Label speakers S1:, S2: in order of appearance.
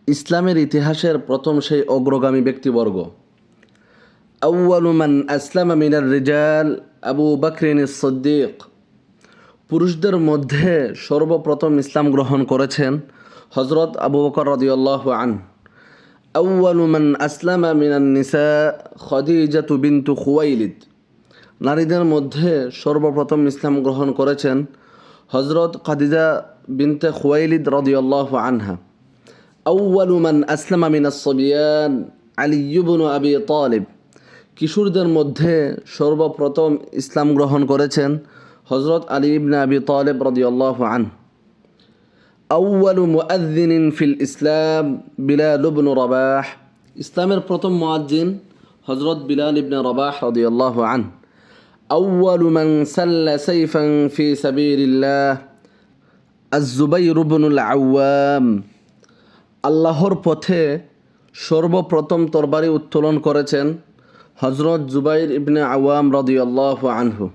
S1: ইসলামের ইতিহাসের প্রথম সেই অগ্রগামী ব্যক্তিবর্গ। আউয়ালু মান আসলামা মিনার রিজাল আবু বকরিন সিদ্দিক। পুরুষদের মধ্যে সর্বপ্রথম ইসলাম গ্রহণ করেছেন হযরত আবু বকর রাদিয়াল্লাহু আনহু। আউয়ালু মান আসলামা মিনান নিসা খাদিজাতু বিনতু খুয়াইলিদ। নারীদের মধ্যে সর্বপ্রথম ইসলাম গ্রহণ করেছেন হযরত খাদিজা বিনতে খুয়াইলিদ রাদিয়াল্লাহু আনহা। আউয়ালু মান আসলামা মিনাস সাবিয়ান আলী ইবনে আবি তালিব। কিশোরদের মধ্যে সর্বপ্রথম ইসলাম গ্রহণ করেছেন হযরত আলী ইবনে আবি তালিব রাদিয়াল্লাহু আনহু। আউয়ালু মুআযযিনিন ফিল ইসলাম বিলাল ইবনে রাবাহ। ইসলামের প্রথম মুয়াজ্জিন হযরত বিলাল ইবনে রাবাহ রাদিয়াল্লাহু আনহু। আউয়ালু মান সাল্লা সাইফান ফি সাবিলিল্লাহ আয-যুবাইর ইবনুল আওয়াম। আল্লাহর পথে সর্বপ্রথম তরবারি উত্তোলন করেছেন হযরত জুবাইর ইবনে আওয়াম রাদিয়াল্লাহু আনহু।